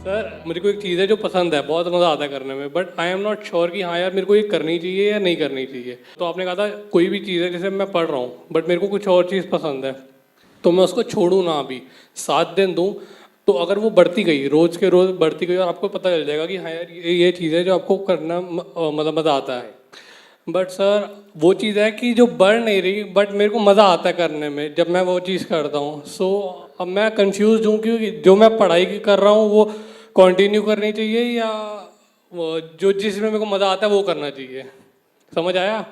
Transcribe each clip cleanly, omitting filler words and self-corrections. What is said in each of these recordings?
Sir मुझे को एक चीज़ है जो पसंद है, बहुत मज़ा आता है करने में, but I am not sure कि हाँ यार मेरे को ये करनी चाहिए या नहीं करनी चाहिए। तो आपने कहा था कोई भी चीज़ है, जैसे मैं पढ़ रहा हूँ बट मेरे को कुछ और चीज़ पसंद है, तो मैं उसको छोड़ूँ ना अभी, 7 दिन दूँ, तो अगर वो बढ़ती गई, रोज़ के रोज़ बढ़ती गई, और आपको पता चल जाएगा कि हाँ यार ये चीज़ है जो आपको करना मतलब मज़ा आता है। बट सर वो चीज़ है कि जो बढ़ नहीं रही, बट मेरे को मज़ा आता है करने में जब मैं वो चीज़ करता हूँ। सो अब मैं कंफ्यूज हूँ कि जो मैं पढ़ाई कर रहा हूँ वो कंटिन्यू करनी चाहिए या वो जो जिसमें मेरे को मज़ा आता है वो करना चाहिए। समझ आया?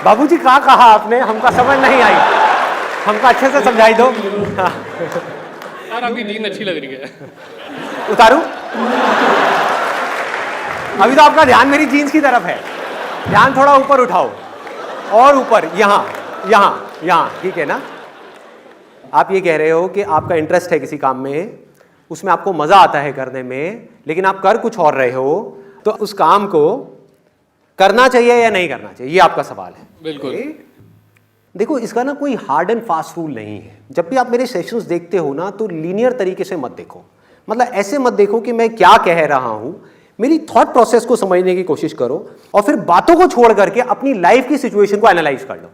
बाबूजी क्या कहा आपने, हमको समझ नहीं आई, हमको अच्छे से समझाई दो। यार आपकी नींद अच्छी लग रही है। उतारूं? अभी तो आपका ध्यान मेरी जीन्स की तरफ है, ध्यान थोड़ा ऊपर उठाओ और ऊपर, यहाँ यहाँ यहाँ, ठीक है ना? आप ये कह रहे हो कि आपका इंटरेस्ट है किसी काम में, उसमें आपको मजा आता है करने में, लेकिन आप कर कुछ और रहे हो, तो उस काम को करना चाहिए या नहीं करना चाहिए, ये आपका सवाल है। बिल्कुल। देखो, इसका ना कोई हार्ड एंड फास्ट रूल नहीं है। जब भी आप मेरे सेशंस देखते हो ना, तो लीनियर तरीके से मत देखो, मतलब ऐसे मत देखो कि मैं क्या कह रहा हूं, मेरी थॉट प्रोसेस को समझने की कोशिश करो और फिर बातों को छोड़ करके अपनी लाइफ की सिचुएशन को एनालाइज कर लो।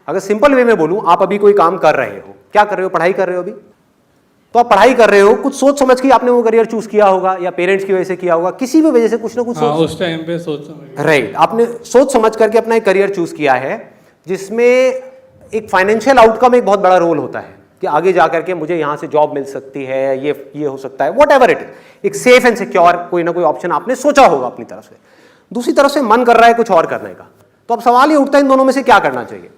अगर सिंपल वे में बोलूं, आप अभी कोई काम कर रहे हो, क्या कर रहे हो, पढ़ाई कर रहे हो अभी, तो आप पढ़ाई कर रहे हो, कुछ सोच समझ के आपने वो करियर चूज किया होगा, या पेरेंट्स की वजह से किया होगा, किसी भी वजह से कुछ ना कुछ हाँ, उस टाइम पे सोच समझ, राइट, आपने सोच समझ करके अपना एक करियर चूज किया है, जिसमें एक फाइनेंशियल आउटकम एक बहुत बड़ा रोल होता है कि आगे जाकर के मुझे यहां से जॉब मिल सकती है, ये हो सकता है, वॉट एवर इट इज, एक सेफ एंड सिक्योर कोई ना कोई ऑप्शन आपने सोचा होगा अपनी तरफ से। दूसरी तरफ से मन कर रहा है कुछ और करने का, तो अब सवाल ये उठता है इन दोनों में से क्या करना चाहिए।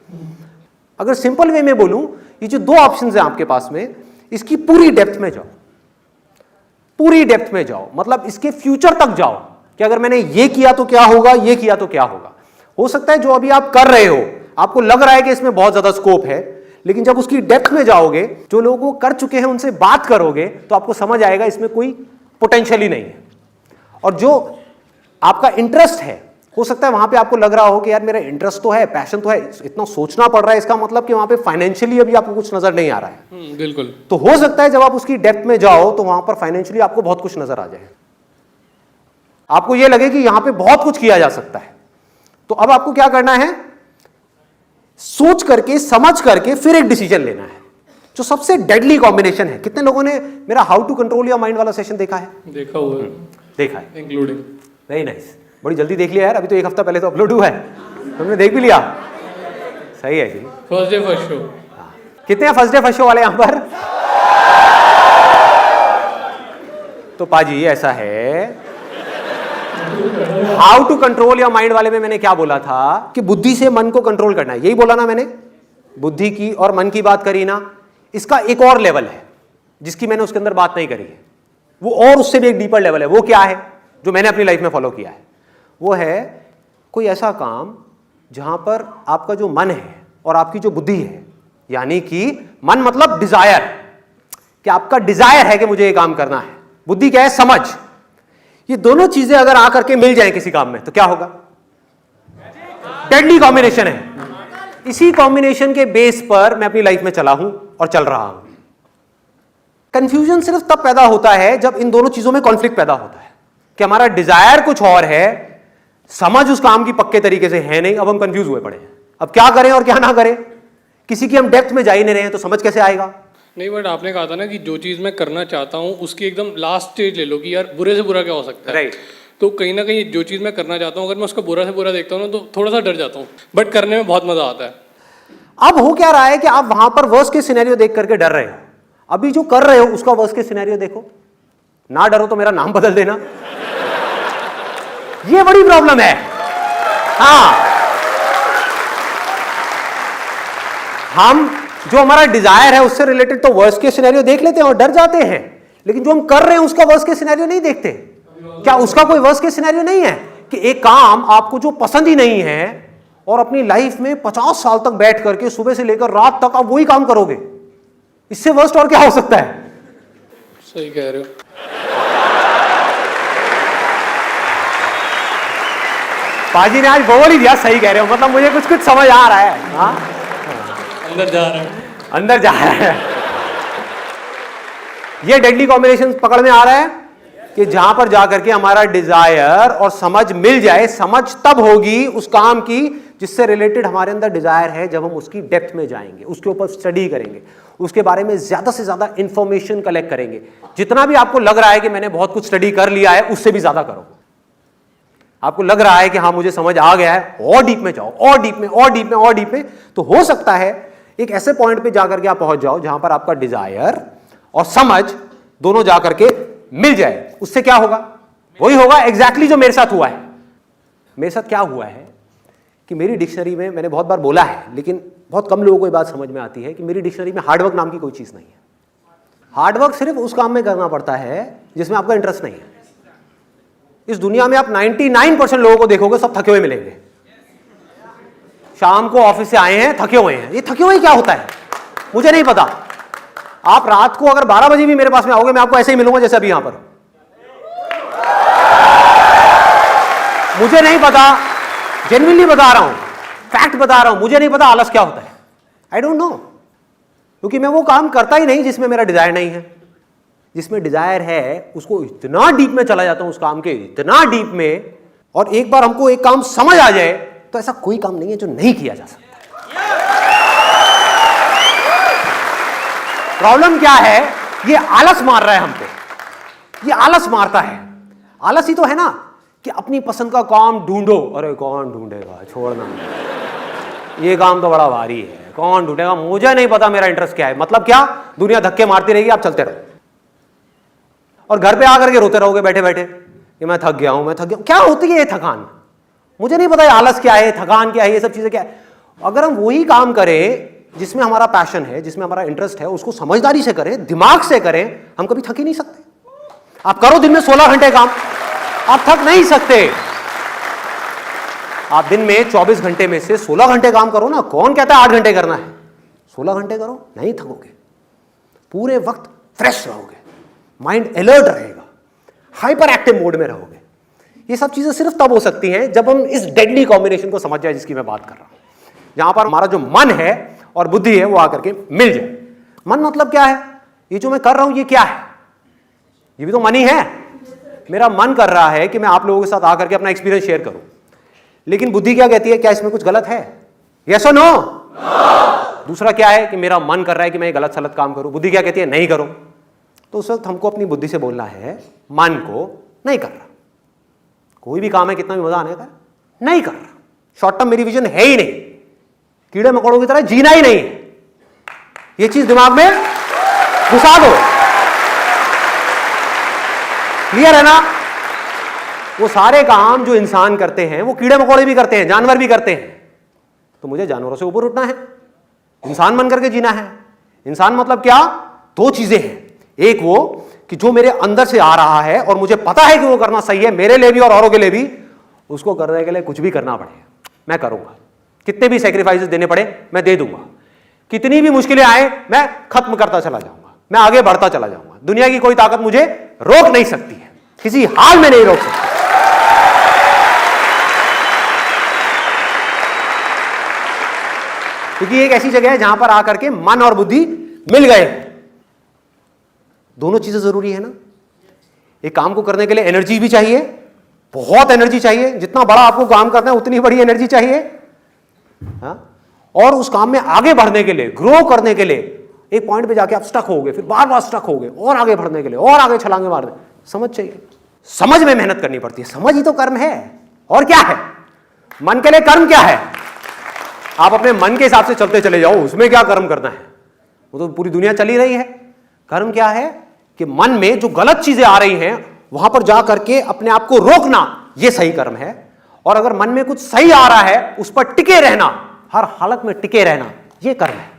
अगर सिंपल वे में बोलूं, ये जो दो ऑप्शंस हैं आपके पास में, इसकी पूरी डेप्थ में जाओ, पूरी डेप्थ में जाओ, मतलब इसके फ्यूचर तक जाओ कि अगर मैंने ये किया तो क्या होगा, ये किया तो क्या होगा। हो सकता है जो अभी आप कर रहे हो आपको लग रहा है कि इसमें बहुत ज्यादा स्कोप है, लेकिन जब उसकी डेप्थ में जाओगे, जो लोग वो कर चुके हैं उनसे बात करोगे, तो आपको समझ आएगा इसमें कोई पोटेंशियल ही नहीं है। और जो आपका इंटरेस्ट है, हो सकता है वहां पे आपको लग रहा हो कि यार मेरा इंटरेस्ट तो है, पैशन तो है, इतना सोचना पड़ रहा है, इसका मतलब कि वहां पे फाइनेंशियली अभी आपको कुछ नजर नहीं आ रहा है। बिल्कुल। तो हो सकता है जब आप उसकी डेप्थ में जाओ तो वहां पर फाइनेंशियली आपको बहुत कुछ नजर आ जाए, आपको यह लगे कि यहां पे बहुत कुछ किया जा सकता है। तो अब आपको क्या करना है, सोच करके समझ करके फिर एक डिसीजन लेना है, जो सबसे डेडली कॉम्बिनेशन है। कितने लोगों ने मेरा how to control your mind वाला सेशन देखा है? देखा हुआ है। देखा है, इंक्लूडिंग। वेरी नाइस, बड़ी जल्दी देख लिया यार, अभी तो एक हफ्ता पहले तो अपलोड हुआ है, तुमने देख भी लिया, सही है जी। First day first show. कितने फर्स्ट डे फर्स्ट शो वाले यहां पर? तो पाजी ऐसा है, how to control your mind वाले में मैंने क्या बोला था कि बुद्धि से मन को कंट्रोल करना है, यही बोला ना मैंने, बुद्धि की और मन की बात करी ना। इसका एक और लेवल है जिसकी मैंने उसके अंदर बात नहीं करी है, वो और उससे भी एक डीपर लेवल है। वो क्या है जो मैंने अपनी लाइफ में फॉलो किया है? वो है कोई ऐसा काम जहां पर आपका जो मन है और आपकी जो बुद्धि है, यानी कि मन मतलब डिजायर, कि आपका डिजायर है कि मुझे ये काम करना है, बुद्धि क्या है, समझ, ये दोनों चीजें अगर आकर के मिल जाए किसी काम में तो क्या होगा? डेडली कॉम्बिनेशन है। इसी कॉम्बिनेशन के बेस पर मैं अपनी लाइफ में चला हूं और चल रहा हूं। कंफ्यूजन सिर्फ तब पैदा होता है जब इन दोनों चीजों में कॉन्फ्लिक्ट पैदा होता है कि हमारा डिजायर कुछ और है, समझ उस काम की पक्के तरीके से है नहीं, अब हम कंफ्यूज हुए पड़े हैं, अब क्या करें और क्या ना करें। किसी की हम डेप्थ में जा ही नहीं रहे हैं तो समझ कैसे आएगा? नहीं, बट आपने कहा था ना कि जो चीज़ मैं करना चाहता हूँ उसकी एकदम लास्ट स्टेज ले लो कि यार बुरे से बुरा क्या हो सकता है। राइट। तो कहीं ना कहीं जो चीज़ मैं करना चाहता हूँ अगर मैं उसका बुरा से बुरा देखता हूँ ना, तो थोड़ा सा डर जाता हूँ, बट करने में बहुत मज़ा आता है। अब हो क्या रहा है कि आप वहां पर वर्स्ट के सिनेरियो देख करके डर रहे हो, अभी जो कर रहे हो उसका वर्स्ट के सिनेरियो देखो, ना डरो तो मेरा नाम बदल देना, ये बड़ी प्रॉब्लम है। हाँ, हम जो हमारा डिजायर है उससे रिलेटेड तो वर्स्ट के सिनेरियो देख लेते हैं और डर जाते हैं, लेकिन जो हम कर रहे हैं उसका वर्स्ट के सिनेरियो नहीं देखते। क्या उसका कोई वर्स्ट के सिनेरियो नहीं है कि एक काम आपको जो पसंद ही नहीं है और अपनी लाइफ में 50 साल तक बैठ करके सुबह से लेकर रात तक आप वही काम करोगे, इससे वर्स्ट और क्या हो सकता है? सही कह रहे हो। पाजी ने आज बोल ही दिया, सही कह रहे हो, मतलब मुझे कुछ कुछ समझ आ रहा है। हाँ, अंदर जा रहा है, अंदर जा रहा है। ये डेडली कॉम्बिनेशन पकड़ में आ रहा है कि जहां पर जाकर के हमारा डिजायर और समझ मिल जाए। समझ तब होगी उस काम की जिससे रिलेटेड हमारे अंदर डिजायर है, जब हम उसकी डेप्थ में जाएंगे, उसके ऊपर स्टडी करेंगे, उसके बारे में ज्यादा से ज्यादा इंफॉर्मेशन कलेक्ट करेंगे। जितना भी आपको लग रहा है कि मैंने बहुत कुछ स्टडी कर लिया है, उससे भी ज्यादा करो। आपको लग रहा है कि हाँ मुझे समझ आ गया है, और डीप में जाओ, और डीप में, और डीप में, और डीप में। तो हो सकता है एक ऐसे पॉइंट पे जाकर के आप पहुंच जाओ जहां पर आपका डिजायर और समझ दोनों जाकर के मिल जाए। उससे क्या होगा? वही होगा एग्जैक्टली जो मेरे साथ हुआ है। मेरे साथ क्या हुआ है कि मेरी डिक्शनरी में, मैंने बहुत बार बोला है लेकिन बहुत कम लोगों को ये बात समझ में आती है कि मेरी डिक्शनरी में हार्डवर्क नाम की कोई चीज नहीं है। हार्डवर्क सिर्फ उस काम में करना पड़ता है जिसमें आपका इंटरेस्ट नहीं है। इस दुनिया में आप 99% लोगों को देखोगे, सब थके हुए मिलेंगे। शाम को ऑफिस से आए हैं, थके हुए हैं। ये थके हुए क्या होता है मुझे नहीं पता। आप रात को अगर 12 बजे भी मेरे पास में आओगे, मैं आपको ऐसे ही मिलूंगा जैसे अभी यहां पर। मुझे नहीं पता, जेन्युइनली बता रहा हूं, फैक्ट बता रहा हूं, मुझे नहीं पता आलस क्या होता है। आई डोंट नो, क्योंकि मैं वो काम करता ही नहीं जिसमें मेरा डिजायर नहीं है। जिसमें डिजायर है उसको इतना डीप में चला जाता हूं, उस काम के इतना डीप में। और एक बार हमको एक काम समझ आ जाए तो ऐसा कोई काम नहीं है जो नहीं किया जा सकता। प्रॉब्लम क्या है? ये आलस मार रहा है हम पे। ये आलस मारता है। आलस ही तो है ना कि अपनी पसंद का काम ढूंढो। अरे कौन ढूंढेगा, छोड़ना, ये काम तो बड़ा भारी है, कौन ढूंढेगा, मुझे नहीं पता मेरा इंटरेस्ट क्या है। मतलब क्या? दुनिया धक्के मारती रहेगी, आप चलते रहो और घर पे आकर के रोते रहोगे बैठे बैठे कि मैं थक गया हूं, मैं थक गया हूं। क्या होती है ये थकान? मुझे नहीं पता ये आलस क्या है, थकान क्या है, ये सब चीजें क्या है। अगर हम वही काम करें जिसमें हमारा पैशन है, जिसमें हमारा इंटरेस्ट है, उसको समझदारी से करें, दिमाग से करें, हम कभी थक ही नहीं सकते। आप करो दिन में 16 घंटे काम, आप थक नहीं सकते। आप दिन में 24 घंटे में से 16 घंटे काम करो ना। कौन कहता है 8 घंटे करना है? 16 घंटे करो, नहीं थकोगे। पूरे वक्त फ्रेश रहोगे, माइंड अलर्ट रहेगा, हाइपर एक्टिव मोड में रहोगे। ये सब चीजें सिर्फ तब हो सकती हैं जब हम इस डेडली कॉम्बिनेशन को समझ जाए जिसकी मैं बात कर रहा हूं, जहां पर हमारा जो मन है और बुद्धि है वो आकर के मिल जाए। मन मतलब क्या है? ये जो मैं कर रहा हूं ये क्या है? ये भी तो मन ही है। मेरा मन कर रहा है कि मैं आप लोगों के साथ आकर के अपना एक्सपीरियंस शेयर करूं, लेकिन बुद्धि क्या कहती है? क्या इसमें कुछ गलत है? यस और नो? दूसरा क्या है कि मेरा मन कर रहा है कि मैं गलत सलत काम करूं, बुद्धि क्या कहती है? नहीं करो। तो उस वक्त हमको अपनी बुद्धि से बोलना है, मन को नहीं कर रहा। कोई भी काम है, कितना भी मजा आने का, नहीं कर रहा। शॉर्ट टर्म मेरी विजन है ही नहीं, कीड़े मकोड़ों की तरह जीना ही नहीं है। ये चीज दिमाग में घुसा दो। क्लियर है ना? वो सारे काम जो इंसान करते हैं वो कीड़े मकोड़े भी करते हैं, जानवर भी करते हैं। तो मुझे जानवरों से ऊपर उठना है, इंसान बन करके जीना है। इंसान मतलब क्या? दो चीजें हैं। एक वो कि जो मेरे अंदर से आ रहा है और मुझे पता है कि वो करना सही है, मेरे लिए भी और औरों के लिए भी, उसको करने के लिए कुछ भी करना पड़े मैं करूंगा। कितने भी सैक्रिफाइसेस देने पड़े मैं दे दूंगा। कितनी भी मुश्किलें आए मैं खत्म करता चला जाऊंगा, मैं आगे बढ़ता चला जाऊंगा। दुनिया की कोई ताकत मुझे रोक नहीं सकती है, किसी हाल में नहीं रोक सकती। क्योंकि एक ऐसी जगह है जहां पर आकर के मन और बुद्धि मिल गए। दोनों चीजें जरूरी है ना। एक काम को करने के लिए एनर्जी भी चाहिए, बहुत एनर्जी चाहिए। जितना बड़ा आपको काम करना है उतनी बड़ी एनर्जी चाहिए। और उस काम में आगे बढ़ने के लिए, ग्रो करने के लिए, एक पॉइंट पे जाके आप स्टक होगे, फिर बार बार स्टक होगे, और आगे बढ़ने के लिए और आगे छलांगे मारने, समझ चाहिए। समझ में मेहनत करनी पड़ती है। समझ ही तो कर्म है। और क्या है? मन के लिए कर्म क्या है? आप अपने मन के हिसाब से चलते चले जाओ, उसमें क्या कर्म करना है? वो तो पूरी दुनिया चली रही है। कर्म क्या है कि मन में जो गलत चीजें आ रही हैं वहां पर जा करके अपने आप को रोकना, यह सही कर्म है। और अगर मन में कुछ सही आ रहा है उस पर टिके रहना, हर हालत में टिके रहना, यह कर्म है।